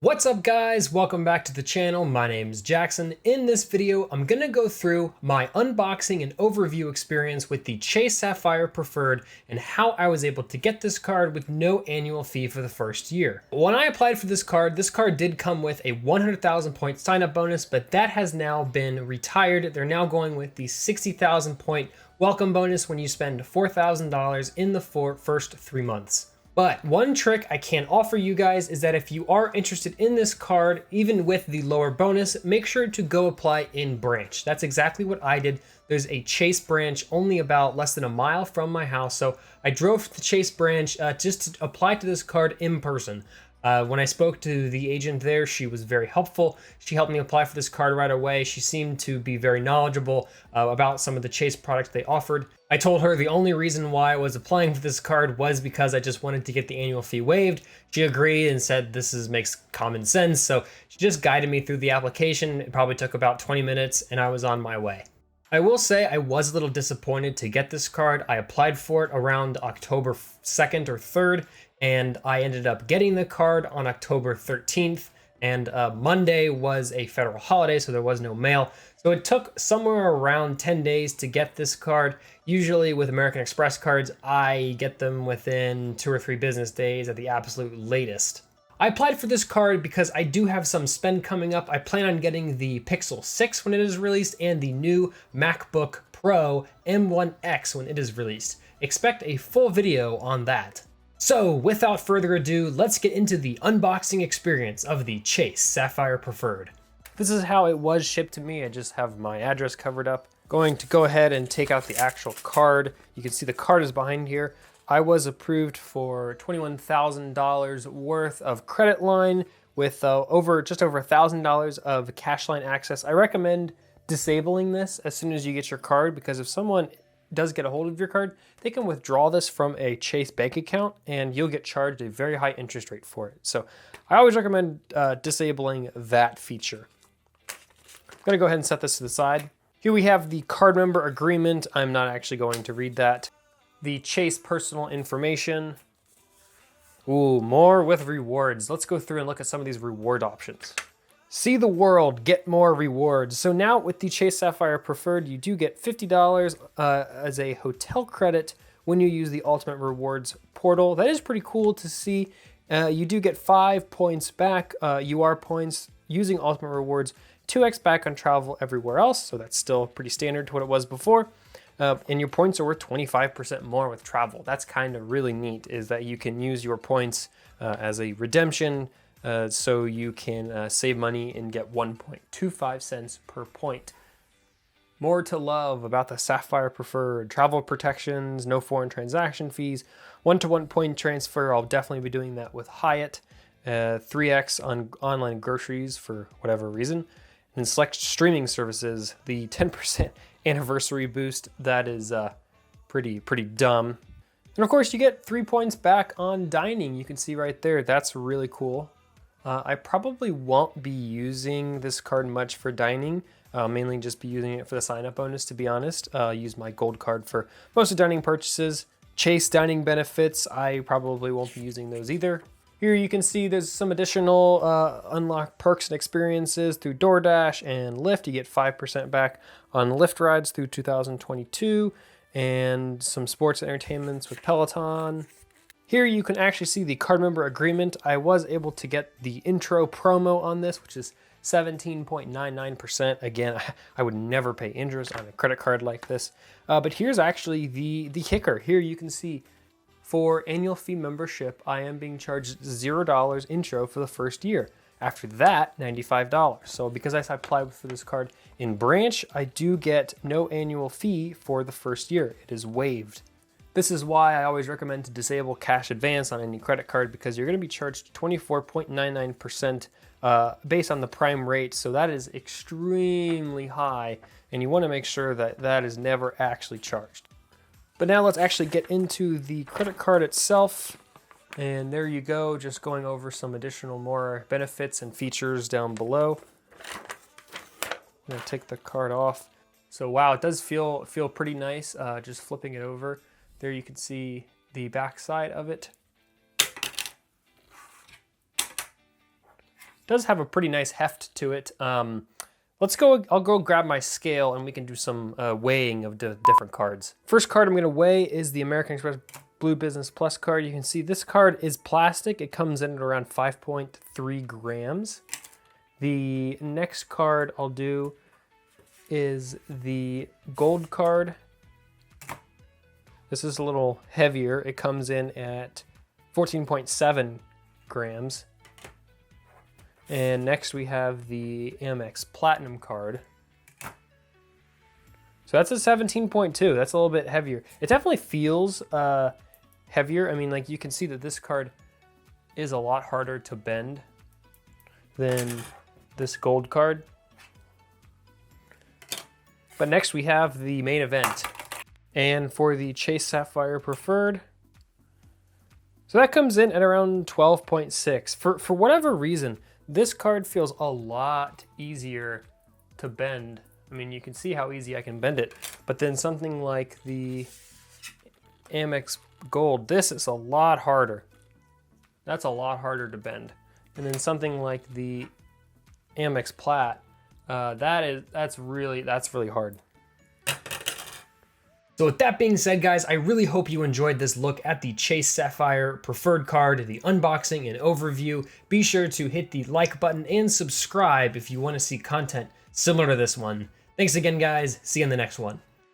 What's up guys, welcome back to the channel. My name is Jackson. In this video, I'm gonna go through my unboxing and overview experience with the Chase Sapphire Preferred and how I was able to get this card with no annual fee for the first year. When I applied for this card did come with a 100,000 point sign-up bonus, but that has now been retired. They're now going with the 60,000 point welcome bonus when you spend $4,000 in the first 3 months. But one trick I can offer you guys is that if you are interested in this card, even with the lower bonus, make sure to go apply in branch. That's exactly what I did. There's a Chase branch only about less than a mile from my house. So I drove to the Chase branch just to apply to this card in person. When I spoke to the agent there, she was very helpful. She helped me apply for this card right away. She seemed to be very knowledgeable about some of the Chase products they offered. I told her the only reason why I was applying for this card was because I just wanted to get the annual fee waived. She agreed and said this makes common sense. So she just guided me through the application. It probably took about 20 minutes and I was on my way. I will say I was a little disappointed to get this card. I applied for it around October 2nd or 3rd, and I ended up getting the card on October 13th, and Monday was a federal holiday, so there was no mail. So it took somewhere around 10 days to get this card. Usually with American Express cards, I get them within 2 or 3 business days at the absolute latest. I applied for this card because I do have some spend coming up. I plan on getting the Pixel 6 when it is released and the new MacBook Pro M1X when it is released. Expect a full video on that. So without further ado, let's get into the unboxing experience of the Chase Sapphire Preferred. This is how it was shipped to me. I just have my address covered up. Going to go ahead and take out the actual card. You can see the card is behind here. I was approved for $21,000 worth of credit line with just over $1,000 of cash line access. I recommend disabling this as soon as you get your card, because if someone does get a hold of your card, they can withdraw this from a Chase bank account and you'll get charged a very high interest rate for it. So I always recommend disabling that feature. I'm gonna go ahead and set this to the side. Here we have the card member agreement. I'm not actually going to read that. The Chase personal information. Ooh, more with rewards. Let's go through and look at some of these reward options. See the world, get more rewards. So now with the Chase Sapphire Preferred, you do get $50 as a hotel credit when you use the Ultimate Rewards portal. That is pretty cool to see. You do get 5 points back, UR points, using Ultimate Rewards, 2x back on travel everywhere else. So that's still pretty standard to what it was before. And your points are worth 25% more with travel. That's kind of really neat, is that you can use your points as a redemption, so you can save money and get 1.25 cents per point. More to love about the Sapphire Preferred: travel protections, no foreign transaction fees, one-to-one point transfer. I'll definitely be doing that with Hyatt. 3x on online groceries for whatever reason. And select streaming services, the 10% anniversary boost. That is pretty dumb. And of course you get 3 points back on dining. You can see right there, that's really cool. I probably won't be using this card much for dining. Mainly just be using it for the sign-up bonus, to be honest. Use my gold card for most of dining purchases. Chase dining benefits, I probably won't be using those either. Here you can see there's some additional unlocked perks and experiences through DoorDash and Lyft. You get 5% back on Lyft rides through 2022, and some sports entertainments with Peloton. Here you can actually see the card member agreement. I was able to get the intro promo on this, which is 17.99%. Again, I would never pay interest on a credit card like this. But here's actually the kicker. Here you can see, for annual fee membership, I am being charged $0 intro for the first year. After that, $95. So because I applied for this card in branch, I do get no annual fee for the first year. It is waived. This is why I always recommend to disable cash advance on any credit card, because you're going to be charged 24.99% based on the prime rate. So that is extremely high, and you want to make sure that that is never actually charged. But now let's actually get into the credit card itself. And there you go, just going over some additional more benefits and features down below. I'm gonna take the card off. So wow, it does feel pretty nice just flipping it over. There you can see the back side of it. does have a pretty nice heft to it. Let's go, I'll go grab my scale and we can do some weighing of the different cards. First card I'm gonna weigh is the American Express Blue Business Plus card. You can see this card is plastic. It comes in at around 5.3 grams. The next card I'll do is the gold card. This is a little heavier. It comes in at 14.7 grams. And next we have the Amex Platinum card. So that's a 17.2. That's a little bit heavier. It definitely feels heavier. I mean, like you can see that this card is a lot harder to bend than this gold card. But next we have the main event. And for the Chase Sapphire Preferred, so that comes in at around 12.6. For whatever reason, this card feels a lot easier to bend. I mean, you can see how easy I can bend it, but then something like the Amex Gold, this is a lot harder. That's a lot harder to bend. And then something like the Amex Plat, that's really hard. So with that being said, guys, I really hope you enjoyed this look at the Chase Sapphire Preferred card, the unboxing and overview. Be sure to hit the like button and subscribe if you want to see content similar to this one. Thanks again, guys. See you in the next one.